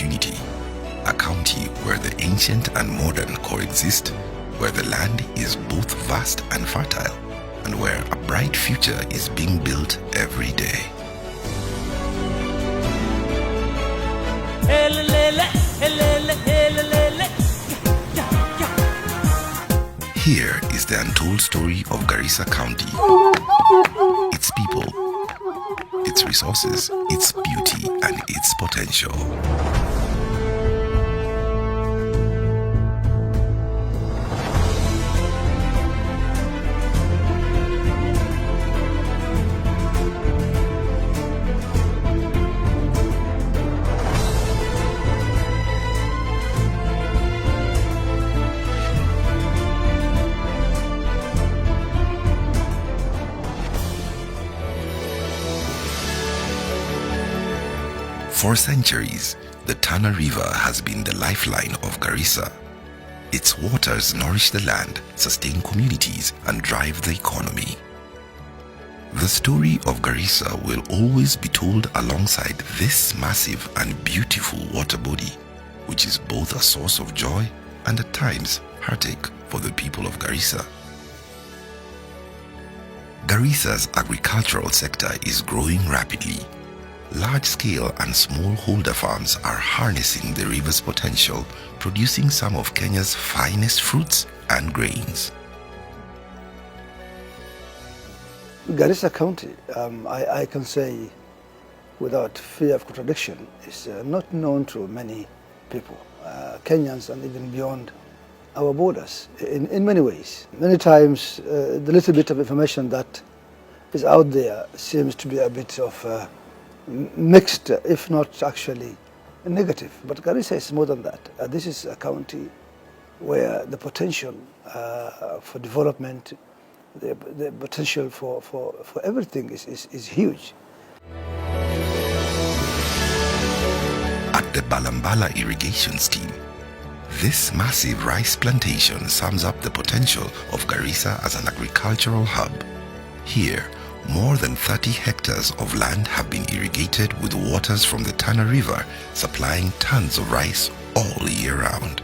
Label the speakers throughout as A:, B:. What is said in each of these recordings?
A: opportunity. A county where the ancient and modern coexist, where the land is both vast and fertile, and where a bright future is being built every day. Here is the untold story of Garissa County. Its people, its resources, its beauty, and its potential. For centuries, the Tana River has been the lifeline of Garissa. Its waters nourish the land, sustain communities, and drive the economy. The story of Garissa will always be told alongside this massive and beautiful water body, which is both a source of joy and at times heartache for the people of Garissa. Garissa's agricultural sector is growing rapidly. Large-scale and smallholder farms are harnessing the river's potential, producing some of Kenya's finest fruits and grains.
B: Garissa County, I can say without fear of contradiction, is not known to many people, Kenyans and even beyond our borders, in many ways. Many times, the little bit of information that is out there seems to be a bit of mixed, if not actually negative. But Garissa is more than that. This is a county where the potential for development, the potential for everything is huge.
A: At the Balambala irrigation scheme, this massive rice plantation sums up the potential of Garissa as an agricultural hub. Here, more than 30 hectares of land have been irrigated with waters from the Tana River, supplying tons of rice all year round.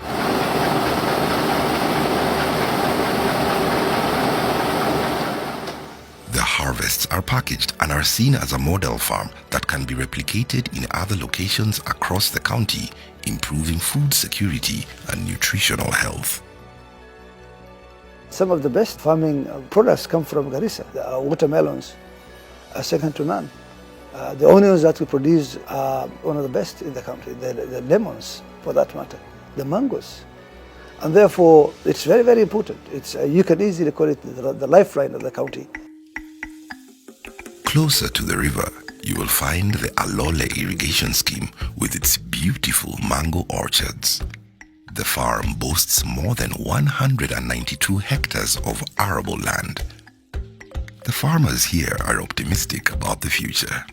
A: The harvests are packaged and are seen as a model farm that can be replicated in other locations across the county, improving food security and nutritional health.
B: Some of the best farming products come from Garissa. The watermelons are second to none. The onions that we produce are one of the best in the country. The lemons, for that matter, the mangoes. And therefore, it's very, very important. You can easily call it the lifeline of the county.
A: Closer to the river, you will find the Alole irrigation scheme with its beautiful mango orchards. The farm boasts more than 192 hectares of arable land. The farmers here are optimistic about the future.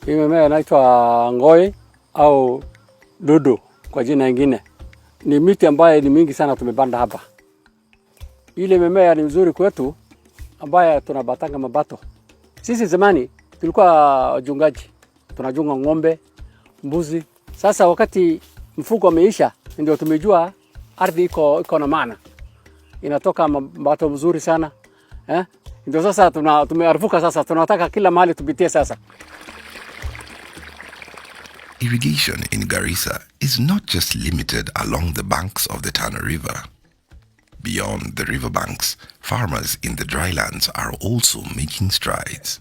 C: Hii mimea inaitwa ngoi au dudu kwa jina ingine. Ni miti ambayo ni mingi sana tumepanda hapa. Ile mimea ni nzuri kwetu ambayo tunabatanga mabato. Sisi zamani tulikuwa wajungaji. Tunajunga ng'ombe, mbuzi. Sasa wakati mfuko umeisha ndio tumejua ardhi iko na maana. Inatoka mabato mzuri sana. Ndio sasa tumearifuka sasa tunataka kila mahali tupitie sasa.
A: Irrigation in Garissa is not just limited along the banks of the Tana River. Beyond the riverbanks, farmers in the drylands are also making strides.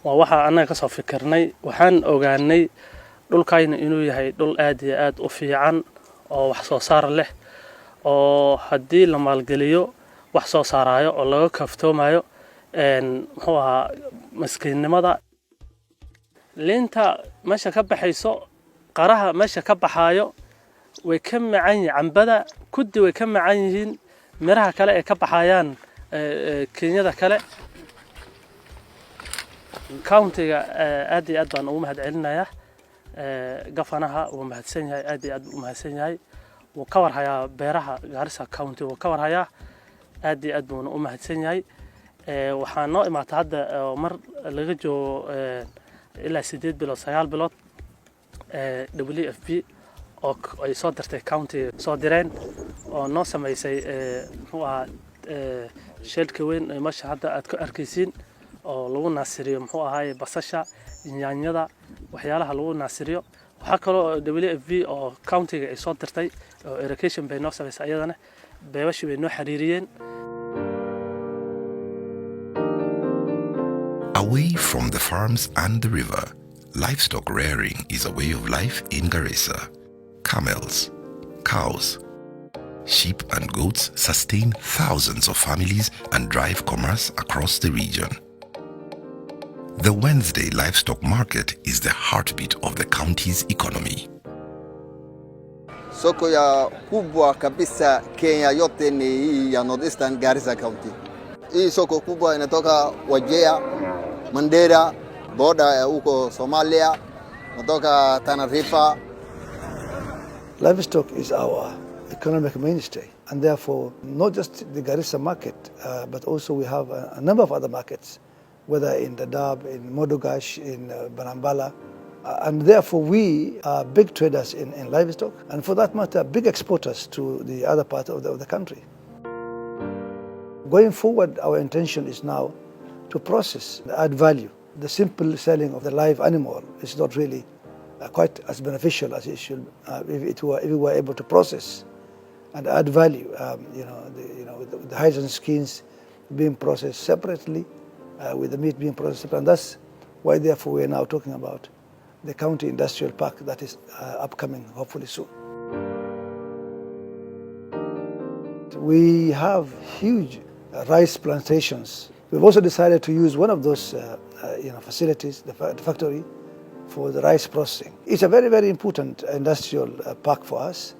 D: waxa anaga ka soo fikirnay waxaan ogaanay dhulkayna inuu yahay dhul aad iyo aad u fiican oo wax soo saar leh oo hadii la maalgeliyo wax soo saarayo oo laga kaftoomayo muxuu ahaa maskiinimada leenta meesha ka baxayso qaraha meesha ka baxayo way ka macaan cambada kudi way ka macaan yihiin miraha kale ee ka baxayaan Kenyada kale county-ga aad iyo aad baan ugu mahadcelinayaa gafanaha uu mahadsan yahay aad iyo aad u mahadsan yahay uu ka warhayaa beeraha Garissa County uu ka warhayaa aad iyo aad buu u mahadsan yahay waxaa noo imaata hadda mar laga joogo ilaa 8 bilood 9 bilood WFP oo ay soo dirtay county soo direen oo noo sameysay muxuu ahaa sheelka weyn ee meesha hadda aad ka arkaysiin oo lagu naasiriyo muxuu ahaa basasha yaanyada waxyaalaha lagu naasiriyo waxa kale oo WFP oo county-ga ay soo dirtay oo irrigation bay noo sameysay ayadana beebashi bay noo xiriiriyeen.
A: Away from the farms and the river, livestock rearing is a way of life in Garissa. Camels, cows, sheep and goats sustain thousands of families and drive commerce across the region. The Wednesday livestock market is the heartbeat of the county's economy.
E: Soko ya kubwa kabisa Kenya yote ni hii ya Northeastern Garissa County. Hii soko kubwa inatoka Wajir, Mandera, boda ya huko Somalia, inatoka Tana River.
B: Livestock is our economic mainstay, and therefore not just the Garissa market, but also we have a number of other markets, whether in Dadaab, in Modogash, in Banambala, and therefore we are big traders in livestock, and for that matter, big exporters to the other part of the country. Going forward, our intention is now to process, add value. The simple selling of the live animal is not really quite as beneficial as it should if we were able to process and add value. The hides and skins being processed separately, with the meat being processed separately. And that's why, therefore, we are now talking about the county industrial park that is upcoming, hopefully soon. We have huge rice plantations. We've also decided to use one of those facilities, the factory, for the rice processing. It's a very, very important industrial park for us.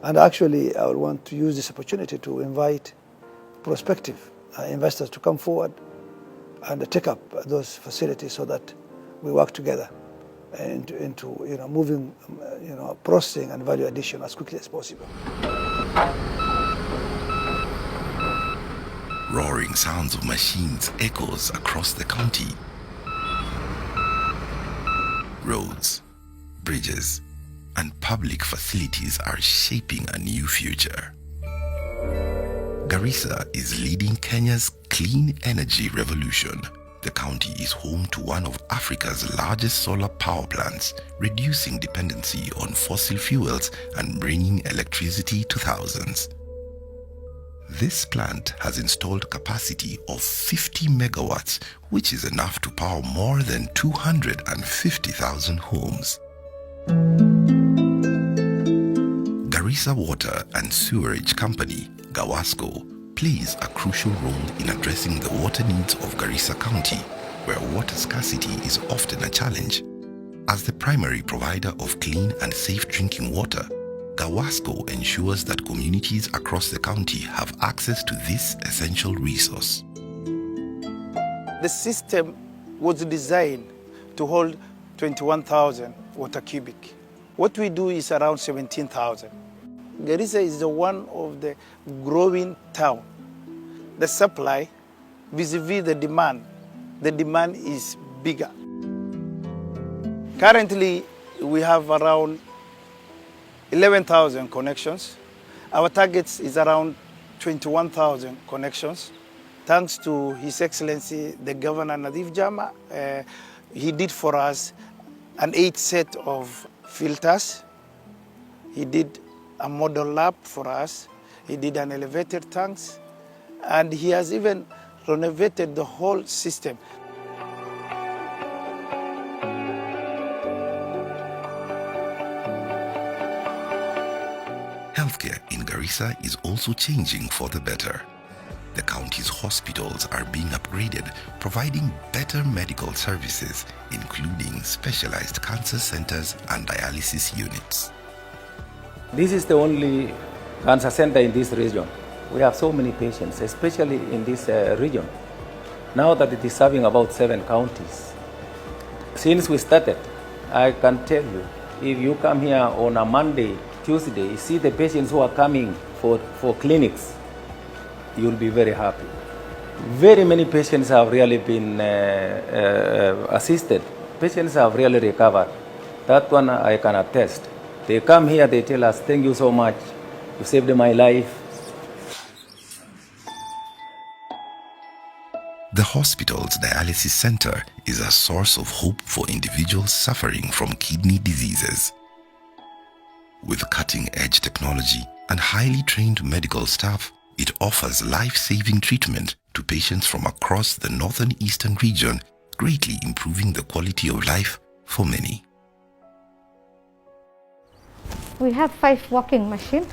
B: And actually, I would want to use this opportunity to invite prospective investors to come forward and take up those facilities so that we work together into moving processing and value addition as quickly as possible.
A: Roaring sounds of machines echoes across the county. Roads, bridges, and public facilities are shaping a new future. Garissa is leading Kenya's clean energy revolution. The county is home to one of Africa's largest solar power plants, reducing dependency on fossil fuels and bringing electricity to thousands. This plant has installed capacity of 50 megawatts, which is enough to power more than 250,000 homes. Garissa Water and Sewerage Company, GAWASCO, plays a crucial role in addressing the water needs of Garissa County, where water scarcity is often a challenge. As the primary provider of clean and safe drinking water, GAWASCO ensures that communities across the county have access to this essential resource.
F: The system was designed to hold 21,000 water cubic. What we do is around 17,000. Garissa is the one of the growing town. The supply vis-a-vis the demand is bigger. Currently, we have around 11,000 connections. Our target is around 21,000 connections. Thanks to His Excellency, the Governor Nadif Jama, he did for us an 8 set of filters. He did a model lab for us. He did an elevated tanks. And he has even renovated the whole system.
A: Healthcare in Garissa is also changing for the better. The county's hospitals are being upgraded, providing better medical services, including specialized cancer centers and dialysis units.
G: This is the only cancer center in this region. We have so many patients, especially in this region. Now that it is serving about 7 counties. Since we started, I can tell you, if you come here on a Monday, Tuesday, see the patients who are coming for clinics, you'll be very happy. Very many patients have really been assisted. Patients have really recovered. That one I can attest. They come here, they tell us, thank you so much. You saved my life.
A: The hospital's dialysis center is a source of hope for individuals suffering from kidney diseases. With cutting-edge technology and highly trained medical staff, it offers life-saving treatment to patients from across the northern eastern region, greatly improving the quality of life for many.
H: We have 5 walking machines,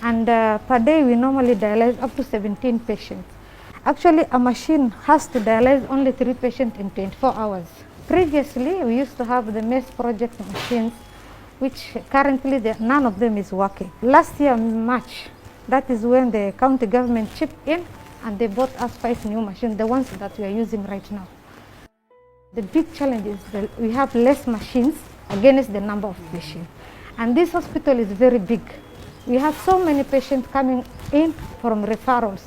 H: and per day we normally dialyze up to 17 patients. Actually, a machine has to dialyze only 3 patients in 24 hours. Previously, we used to have the MES project machines, which currently none of them is working. Last year, March, that is when the county government chipped in and they bought us 5 new machines, the ones that we are using right now. The big challenge is that we have less machines against the number of patients. And this hospital is very big. We have so many patients coming in from referrals.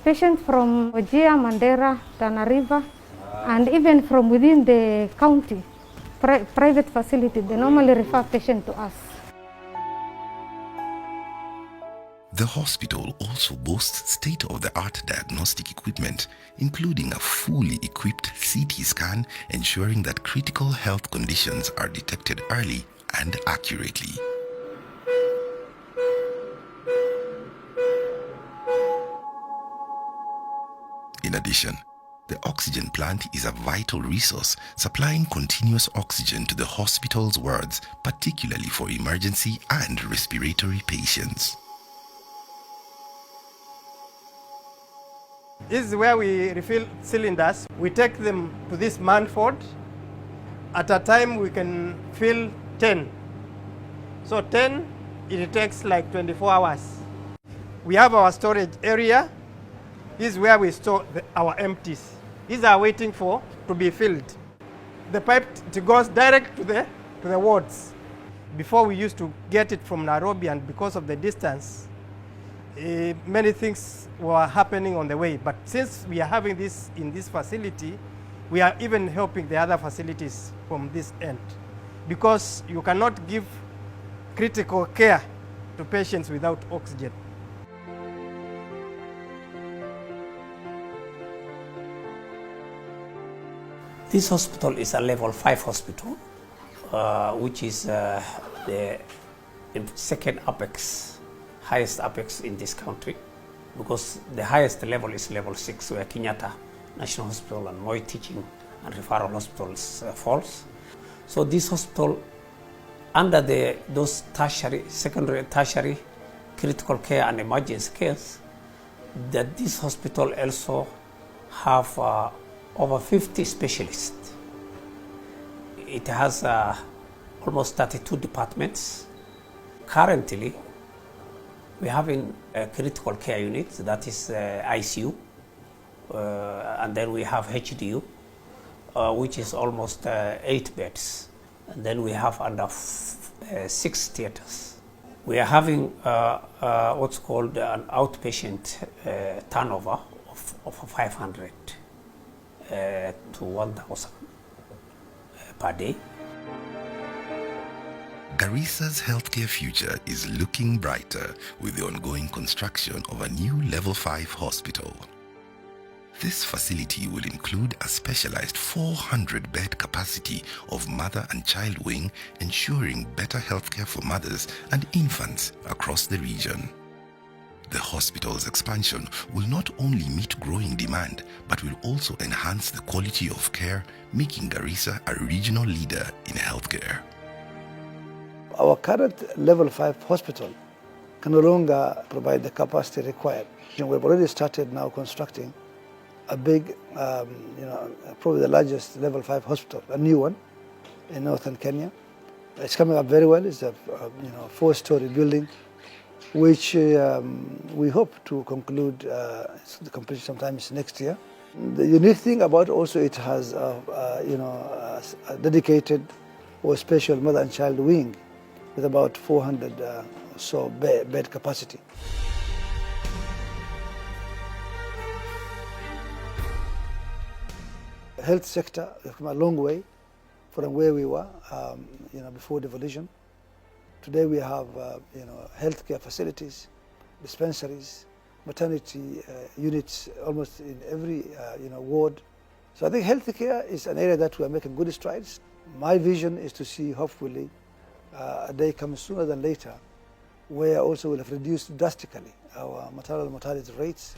H: Patients from Wajir, Mandera, Tana River, and even from within the county, private facility, they normally refer patients to us.
A: The hospital also boasts state-of-the-art diagnostic equipment, including a fully equipped CT scan, ensuring that critical health conditions are detected early and accurately. In addition, the oxygen plant is a vital resource, supplying continuous oxygen to the hospital's wards, particularly for emergency and respiratory patients.
I: This is where we refill cylinders. We take them to this manifold. At a time we can fill 10. So 10, it takes like 24 hours. We have our storage area. This is where we store our empties. These are waiting to be filled. The pipe goes direct to the wards. Before we used to get it from Nairobi, and because of the distance, many things were happening on the way. But since we are having this in this facility, we are even helping the other facilities from this end. Because you cannot give critical care to patients without oxygen.
J: This hospital is a level 5 hospital, which is the second apex, highest apex in this country, because the highest level is level 6, where Kenyatta National Hospital and Moi Teaching and Referral Hospitals falls. So this hospital, under those tertiary, secondary, tertiary, critical care and emergency cares, that this hospital also have over 50 specialists. It has almost 32 departments. Currently, we're having a critical care unit, that is ICU, and then we have HDU, which is almost 8 beds. And then we have under 6 theaters. We are having what's called an outpatient turnover of 500 to 1,000 per day.
A: Garissa's healthcare future is looking brighter with the ongoing construction of a new Level 5 hospital. This facility will include a specialized 400-bed capacity of mother and child wing, ensuring better healthcare for mothers and infants across the region. The hospital's expansion will not only meet growing demand, but will also enhance the quality of care, making Garissa a regional leader in healthcare.
B: Our current level 5 hospital can no longer provide the capacity required. We've already started now constructing a big, probably the largest level 5 hospital, a new one in northern Kenya. It's coming up very well. It's a 4-story building, which we hope to conclude the completion sometime next year. The unique thing about also it has a dedicated or special mother and child wing with about 400 or so bed capacity. health sector, we've come a long way from where we were, before devolution. Today we have, healthcare facilities, dispensaries, maternity units almost in every, ward. So I think healthcare is an area that we are making good strides. My vision is to see, hopefully, a day comes sooner than later, where also we'll have reduced drastically our maternal mortality rates.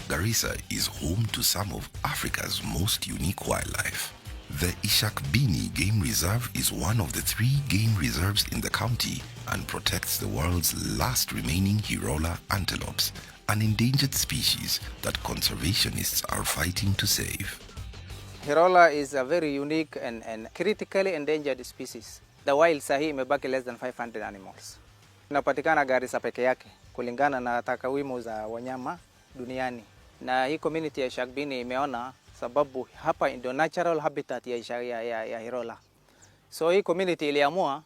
A: Garissa is home to some of Africa's most unique wildlife. The Ishakbini Game Reserve is one of the 3 game reserves in the county and protects the world's last remaining Hirola antelopes, an endangered species that conservationists are fighting to save.
K: Hirola is a very unique and critically endangered species. The wild sahi imebaki less than 500 animals. Inapatikana Garissa peke yake kulingana na takwimu za wanyama duniani. Na hii community ya Ishakbini imeona sababu hapa ndio natural habitat ya Hirola. So hii community iliamua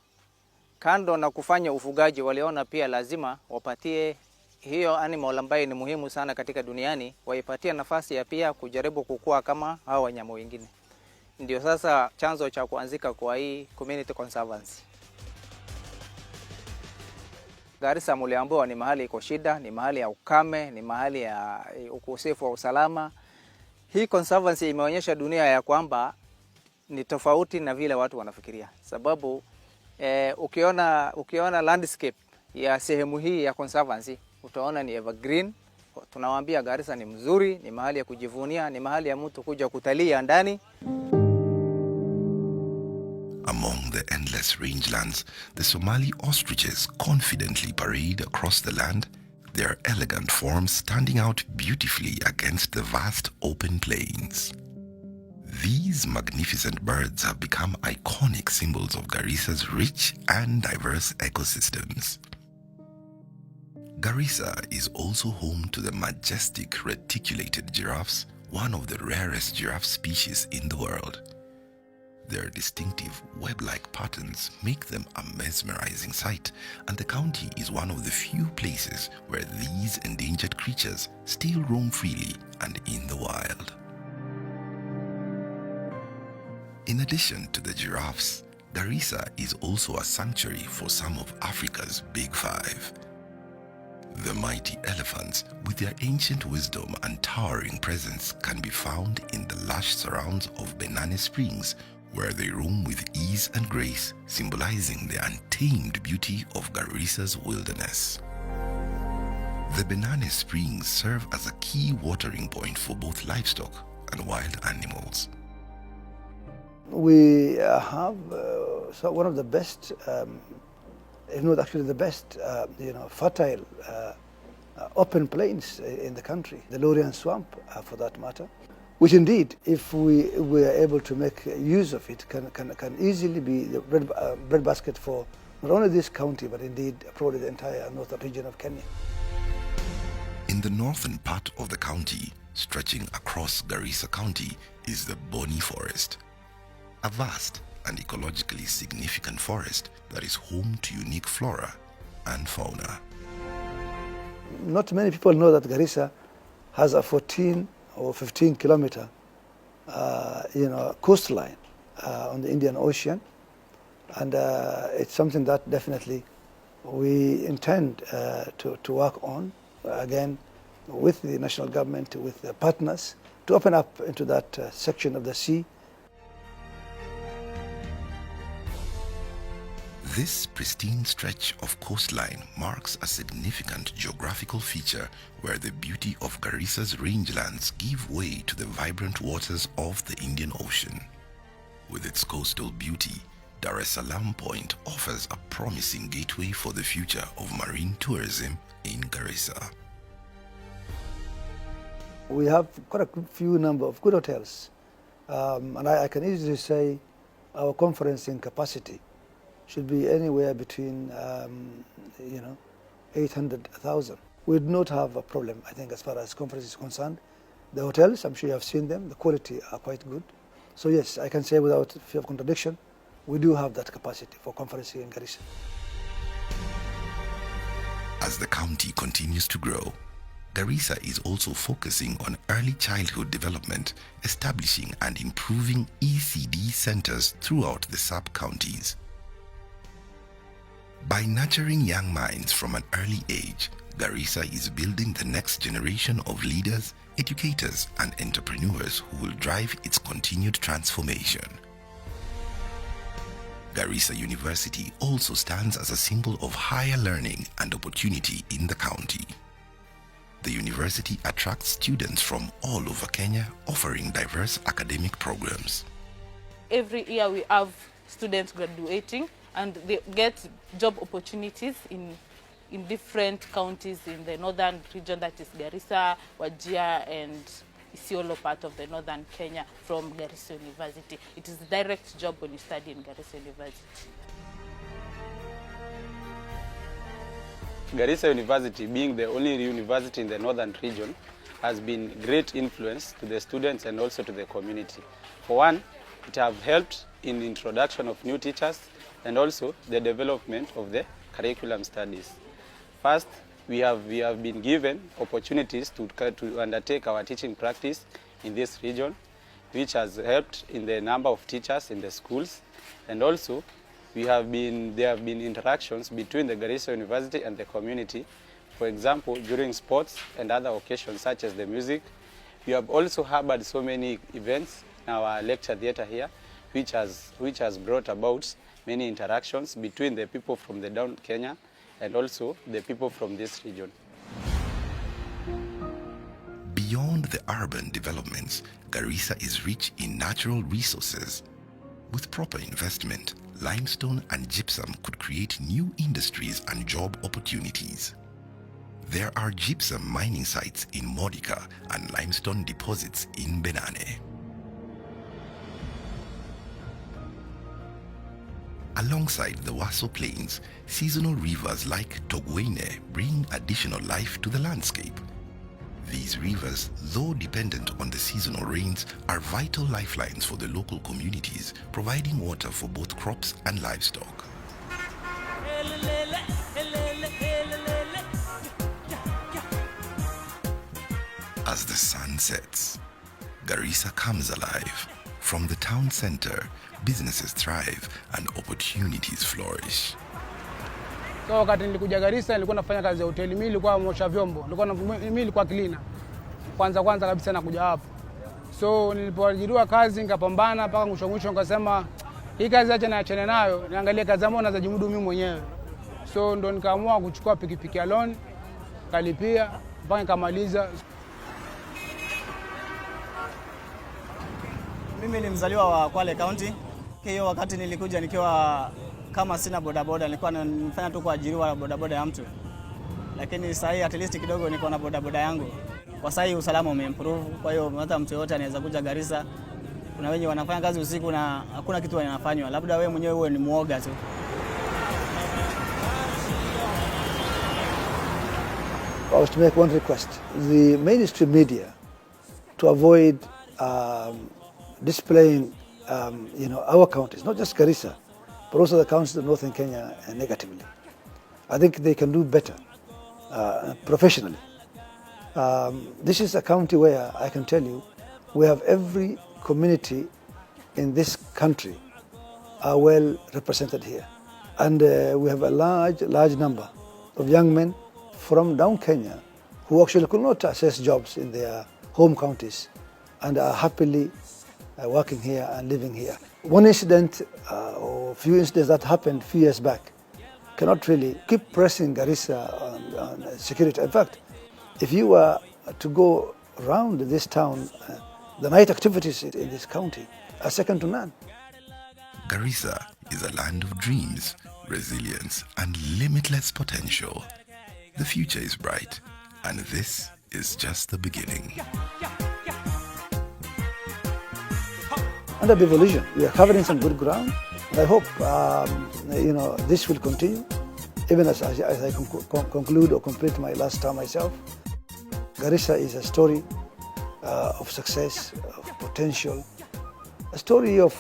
K: kando na kufanya ufugaji, waliona pia lazima wapatie hiyo animal ambayo ni muhimu sana katika duniani, waipatie nafasi ya pia kujaribu kukua kama hao wanyama wengine. Ndio sasa chanzo cha kuanzika kwa hii community conservancy. Garissa muliambiwa ni mahali iko shida, ni mahali ya ukame, ni mahali ya ukosefu wa usalama. Hii conservancy imeonyesha dunia ya kwamba ni tofauti na vile watu wanafikiria. Sababu ukiona landscape ya sehemu hii ya conservancy, utaona ni evergreen. Tunawaambia Garissa ni mzuri, ni mahali ya kujivunia, ni mahali ya mtu kuja kutalii ndani.
A: Among the endless rangelands, the Somali ostriches confidently parade across the land, their elegant forms standing out beautifully against the vast open plains. These magnificent birds have become iconic symbols of Garissa's rich and diverse ecosystems. Garissa is also home to the majestic reticulated giraffes, one of the rarest giraffe species in the world. Their distinctive web-like patterns make them a mesmerizing sight, and the county is one of the few places where these endangered creatures still roam freely and in the wild. In addition to the giraffes, Garissa is also a sanctuary for some of Africa's Big Five. The mighty elephants, with their ancient wisdom and towering presence, can be found in the lush surrounds of Benane Springs, where they roam with ease and grace, symbolizing the untamed beauty of Garissa's wilderness. The Benane Springs serve as a key watering point for both livestock and wild animals.
B: We have one of the best, if not actually the best, fertile open plains in the country, the Lorian Swamp for that matter, which indeed, if we were able to make use of it, can easily be the breadbasket for not only this county, but indeed probably the entire northern region of Kenya.
A: In the northern part of the county, stretching across Garissa County, is the Boni Forest, a vast and ecologically significant forest that is home to unique flora and fauna.
B: Not many people know that Garissa has a 14 or 15 kilometer coastline on the Indian Ocean, and it's something that definitely we intend to work on, again with the national government, with the partners, to open up into that section of the sea.
A: This pristine stretch of coastline marks a significant geographical feature where the beauty of Garissa's rangelands give way to the vibrant waters of the Indian Ocean. With its coastal beauty, Dar es Salaam Point offers a promising gateway for the future of marine tourism in Garissa.
B: We have quite a few number of good hotels, and I can easily say our conferencing capacity should be anywhere between 800,000. We would not have a problem, I think, as far as conference is concerned. The hotels, I'm sure you have seen them, the quality are quite good. So yes, I can say without fear of contradiction, we do have that capacity for conferencing in Garissa.
A: As the county continues to grow, Garissa is also focusing on early childhood development, establishing and improving ECD centers throughout the sub-counties. By nurturing young minds from an early age, Garissa is building the next generation of leaders, educators, and entrepreneurs who will drive its continued transformation. Garissa University also stands as a symbol of higher learning and opportunity in the county. The university attracts students from all over Kenya, offering diverse academic programs.
L: Every year we have students graduating and they get job opportunities in different counties in the northern region, that is Garissa, Wajir and Isiolo, part of the northern Kenya, from Garissa University. It is a direct job when you study in Garissa University.
M: Garissa University, being the only university in the northern region, has been great influence to the students and also to the community. For one, it has helped in the introduction of new teachers and also the development of the curriculum studies. First, we have been given opportunities to undertake our teaching practice in this region, which has helped in the number of teachers in the schools, and also there have been interactions between the Garissa University and the community. For example, during sports and other occasions such as the music. We have also harbored so many events in our lecture theatre here, which has brought about many interactions between the people from the down Kenya and also the people from this region.
A: Beyond the urban developments, Garissa is rich in natural resources. With proper investment, limestone and gypsum could create new industries and job opportunities. There are gypsum mining sites in Modica and limestone deposits in Benane. Alongside the Waso Plains, seasonal rivers like Togwene bring additional life to the landscape. These rivers, though dependent on the seasonal rains, are vital lifelines for the local communities, providing water for both crops and livestock. As the sun sets, Garissa comes alive. From the town center, businesses thrive and opportunities flourish.
N: So wakati nilikuja Garissa nilikuwa nafanya kazi ya hoteli, mimi nilikuwa mosha vyombo, mimi nilikuwa cleaner. Kwanza kabisa nakuja hapo. So nilipoajiriwa kazi nikapambana mpaka mwisho nikasema hii kazi acha niachane nayo, niangalie kazi ambayo naweza jimudu mimi mwenyewe. So ndo nikaamua kuchukua pikipiki ya loan, kalipia mpaka nikamaliza.
O: Mimi ni mzaliwa wa Kwale County. Hiyo wakati nilikuja nikiwa kama sina bodaboda, nilikuwa nafanya tu kuajiriwa bodaboda ya mtu. Lakini sasa hii at least kidogo niko na bodaboda yangu. Kwa sasa hii usalama umeimprove, kwa hiyo hata mtu yote anaweza kuja Garissa. Kuna wengi wanafanya kazi usiku na hakuna kitu wanafanywa. Labda wewe mwenyewe uwe ni muoga tu.
B: I was to make one request. The mainstream media to avoid displaying our counties, not just Garissa, but also the counties of northern Kenya negatively. I think they can do better professionally. This is a county where I can tell you we have every community in this country are well represented here. And we have a large number of young men from down Kenya who actually could not access jobs in their home counties and are happily working here and living here. One incident or few incidents that happened a few years back cannot really keep pressing Garissa on security. In fact, if you were to go around this town, the night activities in this county are second to none.
A: Garissa is a land of dreams, resilience, and limitless potential. The future is bright, and this is just the beginning.
B: Under devolution, we are covering some good ground. I hope this will continue, even as I conclude or complete my last term myself. Garissa is a story of success, of potential, a story of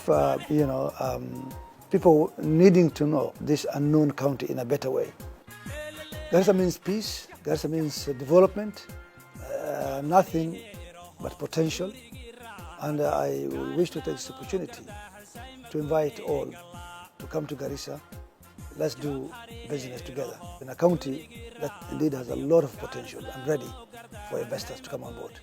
B: people needing to know this unknown county in a better way. Garissa means peace, Garissa means development, nothing but potential. And I wish to take this opportunity to invite all to come to Garissa. Let's do business together in a county that indeed has a lot of potential and ready for investors to come on board.